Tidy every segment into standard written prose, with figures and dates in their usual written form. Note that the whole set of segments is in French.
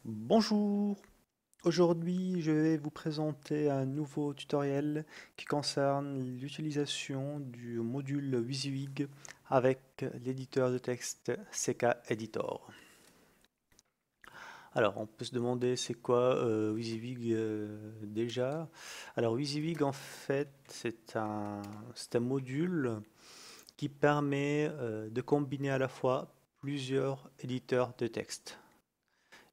Bonjour, aujourd'hui je vais vous présenter un nouveau tutoriel qui concerne l'utilisation du module WYSIWYG avec l'éditeur de texte CK Editor. Alors on peut se demander c'est quoi WYSIWYG déjà. Alors WYSIWYG en fait c'est un module qui permet de combiner à la fois plusieurs éditeurs de texte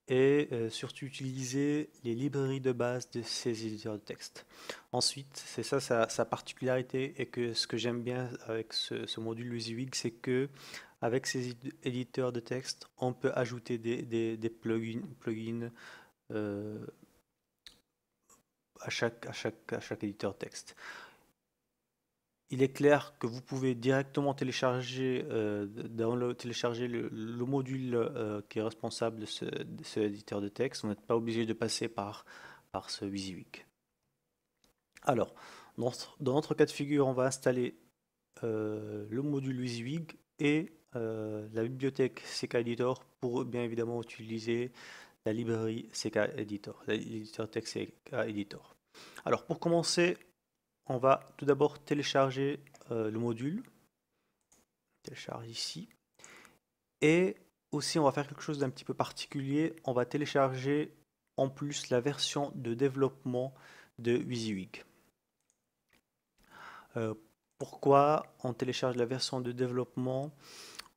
et surtout utiliser les librairies de base de ces éditeurs de texte. Ensuite, c'est ça sa particularité et que ce que j'aime bien avec ce module WYSIWYG, c'est que avec ces éditeurs de texte, on peut ajouter des plugins euh, à chaque éditeur de texte. Il est clair que vous pouvez directement télécharger, télécharger le module qui est responsable de ce éditeur de texte. Vous n'êtes pas obligé de passer par ce WYSIWYG. Alors, dans notre cas de figure, on va installer le module WYSIWYG et la bibliothèque CK Editor pour bien évidemment utiliser la librairie CK Editor, l'éditeur texte CK Editor. Alors, pour commencer, on va tout d'abord télécharger le module. Télécharge ici. Et aussi, on va faire quelque chose d'un petit peu particulier. On va télécharger en plus la version de développement de WYSIWYG. Euh, Pourquoi on télécharge la version de développement?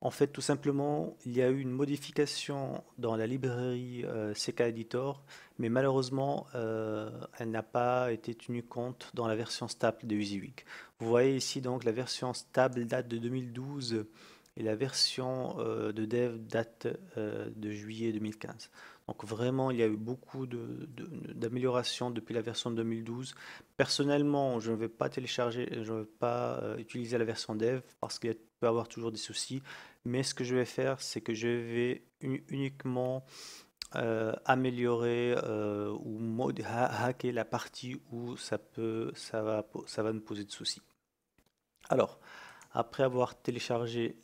En fait, tout simplement, il y a eu une modification dans la librairie CK Editor, mais malheureusement, elle n'a pas été tenue compte dans la version stable de WYSIWYG. Vous voyez ici donc la version stable date de 2012 et la version de dev date de juillet 2015. Donc vraiment, il y a eu beaucoup d'améliorations depuis la version de 2012. Personnellement, je ne vais pas télécharger, je ne vais pas utiliser la version dev parce qu'il peut y avoir toujours des soucis. Mais ce que je vais faire, c'est que je vais uniquement améliorer ou hacker la partie où ça va me poser de soucis. Alors, après avoir téléchargé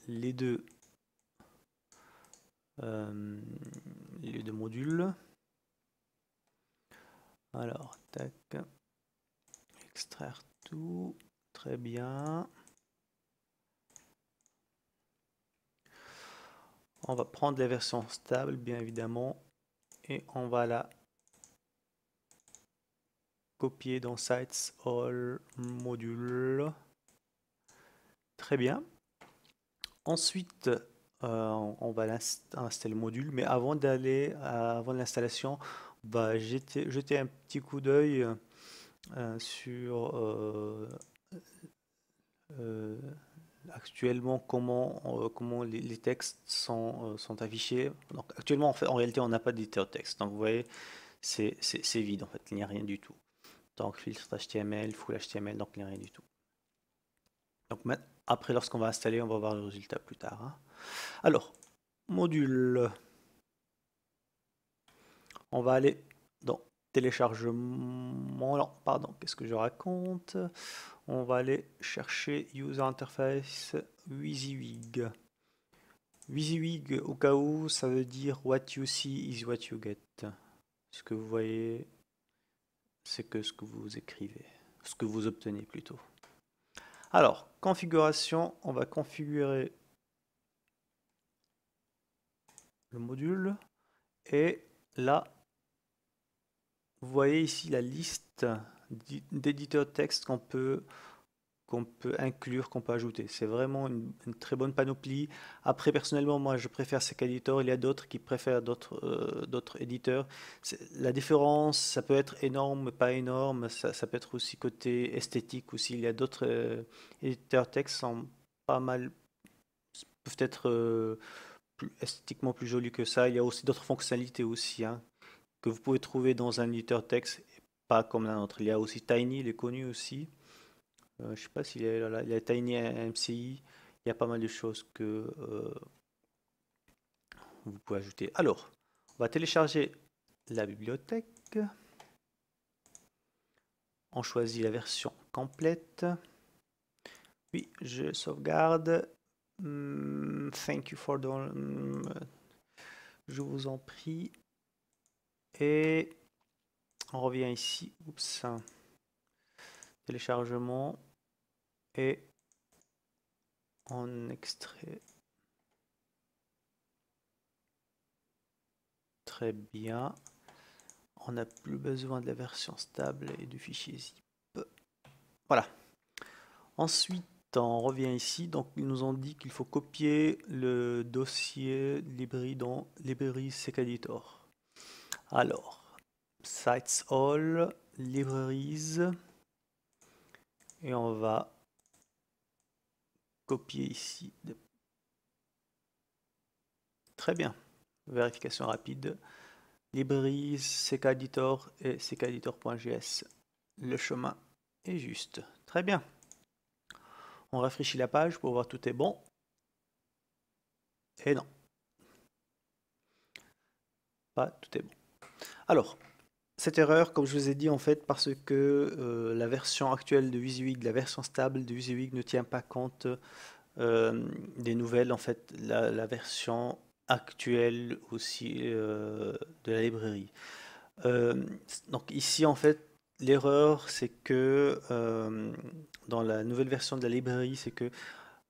euh, les deux modules, alors, tac, extraire tout, très bien. On va prendre la version stable, bien évidemment, et on va la copier dans Sites All Module. Très bien. Ensuite, on va installer le module, mais avant l'installation, on va jeter un petit coup d'œil sur euh, actuellement comment les textes sont affichés. Donc, actuellement, en réalité, on n'a pas d'éditeur de texte. Donc, vous voyez, c'est vide en fait, il n'y a rien du tout. Donc, filtre HTML, full HTML, donc il n'y a rien du tout. Donc, après, lorsqu'on va installer, on va voir le résultat plus tard, hein. Alors, module, on va aller dans téléchargement. Non, pardon, qu'est-ce que je raconte? On va aller chercher User Interface WYSIWYG. WYSIWYG, au cas où, ça veut dire What you see is what you get. Ce que vous voyez, c'est que ce que vous écrivez, ce que vous obtenez plutôt. Alors, configuration, on va configurer le module et là, vous voyez ici la liste d'éditeurs de texte qu'on peut inclure, qu'on peut ajouter. C'est vraiment une très bonne panoplie. Après, personnellement, moi, je préfère CK Editor. Il y a d'autres qui préfèrent d'autres éditeurs. La différence, ça peut être énorme, mais pas énorme. Ça peut être aussi côté esthétique aussi. Il y a d'autres éditeurs de texte qui sont pas mal, peuvent être esthétiquement plus jolis que ça. Il y a aussi d'autres fonctionnalités aussi, hein, que vous pouvez trouver dans un éditeur de texte, pas comme la nôtre. Il y a aussi Tiny, il est connu aussi. Je ne sais pas s'il y a, là, il y a Tiny MCI. Il y a pas mal de choses que vous pouvez ajouter. Alors, on va télécharger la bibliothèque. On choisit la version complète. Oui, je sauvegarde. Thank you for the... je vous en prie. Et on revient ici, oups, téléchargement, et on extrait. Très bien. On n'a plus besoin de la version stable et du fichier zip. Voilà. Ensuite, on revient ici. Donc, ils nous ont dit qu'il faut copier le dossier librairie dans librairie SecEditor. Alors, sites all, libraries, et on va copier ici. Très bien. Vérification rapide. Libraries, SecEditor et SecEditor.js. Le chemin est juste. Très bien. On rafraîchit la page pour voir tout est bon. Et non. Pas tout est bon. Alors, cette erreur, comme je vous ai dit, en fait, parce que la version actuelle de WYSIWYG, la version stable de WYSIWYG ne tient pas compte des nouvelles, en fait, la version actuelle aussi de la librairie. Donc ici, en fait, l'erreur, c'est que dans la nouvelle version de la librairie, c'est que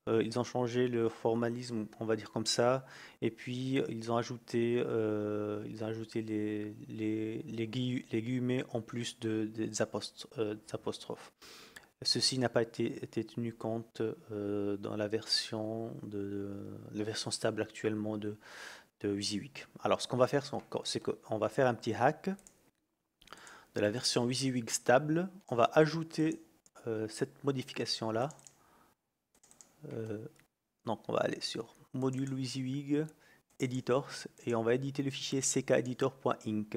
ils ont changé le formalisme, on va dire comme ça, et puis ils ont ajouté les guillemets en plus des apostrophes. Ceci n'a pas été tenu compte dans la version stable actuellement de WYSIWYG. Alors, ce qu'on va faire, c'est qu'on va faire un petit hack de la version WYSIWYG stable. On va ajouter cette modification-là. Donc on va aller sur module WYSIWYG, editors, et on va éditer le fichier ckeditor.inc.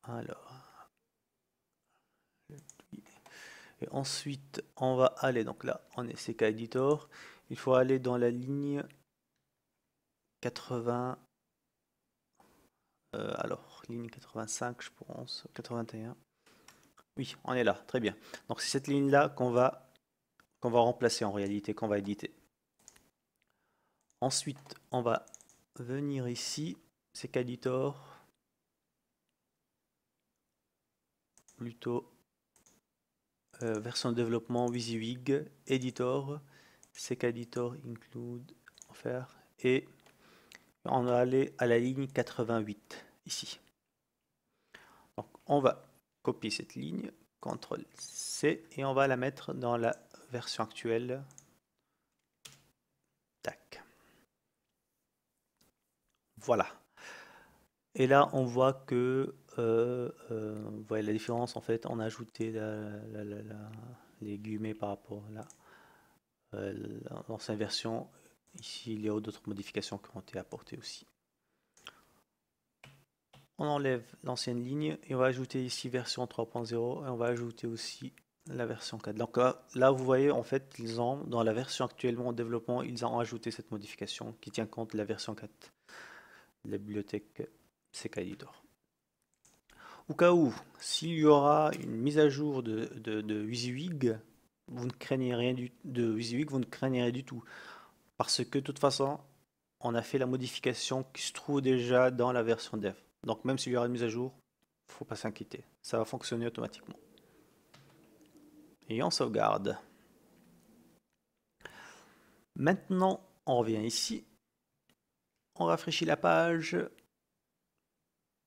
Alors, et ensuite on va aller, donc là on est ckeditor, il faut aller dans la ligne 80, alors ligne 85 je pense, 81. Oui, on est là, très bien. Donc c'est cette ligne là qu'on va remplacer en réalité, qu'on va éditer. Ensuite, on va venir ici, ckeditor, plutôt version de développement WYSIWYG, editor, ckeditor include, faire, et on va aller à la ligne 88 ici. Donc on va copier cette ligne, CTRL C, et on va la mettre dans la version actuelle. Tac. Voilà. Et là, on voit que, vous voyez la différence, en fait, on a ajouté les guillemets par rapport à l'ancienne version. Ici, il y a d'autres modifications qui ont été apportées aussi. On enlève l'ancienne ligne et on va ajouter ici version 3.0 et on va ajouter aussi la version 4. Donc là, vous voyez, en fait, ils ont, dans la version actuellement en développement, ils ont ajouté cette modification qui tient compte de la version 4 de la bibliothèque ckeditor. Au cas où, s'il y aura une mise à jour de WYSIWYG, vous ne craignez rien vous ne craignez rien du tout. Parce que de toute façon, on a fait la modification qui se trouve déjà dans la version dev. Donc même s'il y aura une mise à jour, il ne faut pas s'inquiéter. Ça va fonctionner automatiquement. Et on sauvegarde. Maintenant, on revient ici. On rafraîchit la page.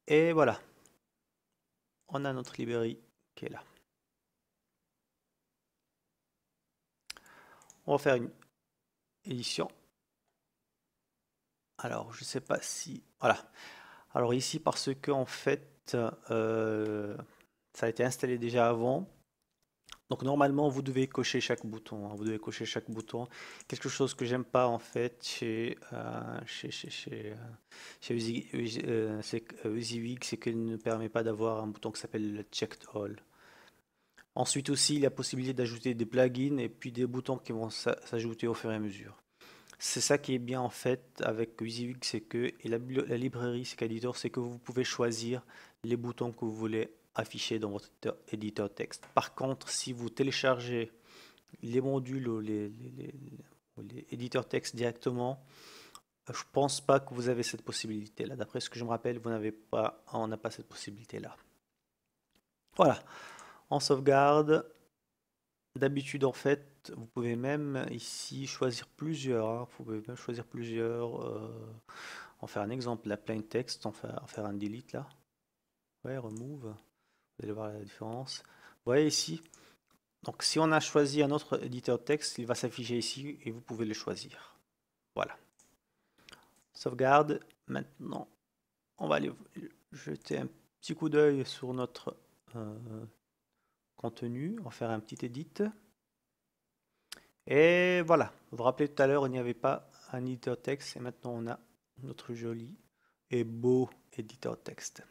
Et voilà. On a notre librairie qui est là. On va faire une édition. Alors, je ne sais pas si... Voilà. Alors ici, parce que en fait, ça a été installé déjà avant. Donc normalement, vous devez cocher chaque bouton. Vous devez cocher chaque bouton. Quelque chose que j'aime pas en fait chez WYSIWYG, c'est qu'il ne permet pas d'avoir un bouton qui s'appelle le Checked All. Ensuite aussi, il y a la possibilité d'ajouter des plugins et puis des boutons qui vont s'ajouter au fur et à mesure. C'est ça qui est bien en fait avec WYSIWYG, c'est que et la librairie ckeditor, c'est que vous pouvez choisir les boutons que vous voulez afficher dans votre éditeur texte. Par contre, si vous téléchargez les modules ou les éditeurs texte directement, Je pense pas que vous avez cette possibilité-là. D'après ce que je me rappelle, vous n'avez pas, on n'a pas cette possibilité-là. Voilà, on sauvegarde. D'habitude, en fait, vous pouvez même ici choisir plusieurs, hein. Vous pouvez même choisir plusieurs. En faire un exemple, la plain text, en faire un delete là. Ouais, remove. Vous allez voir la différence. Vous voyez ici. Donc, si on a choisi un autre éditeur de texte, il va s'afficher ici et vous pouvez le choisir. Voilà. Sauvegarde. Maintenant, on va aller jeter un petit coup d'œil sur notre contenu. On va faire un petit edit. Et voilà. Vous vous rappelez tout à l'heure, il n'y avait pas un éditeur texte et maintenant on a notre joli et beau éditeur texte.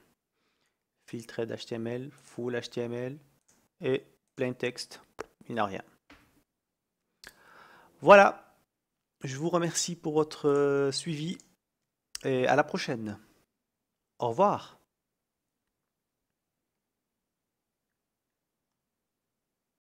Filtré d'HTML, full HTML et plain text. Il n'y a rien. Voilà. Je vous remercie pour votre suivi et à la prochaine. Au revoir.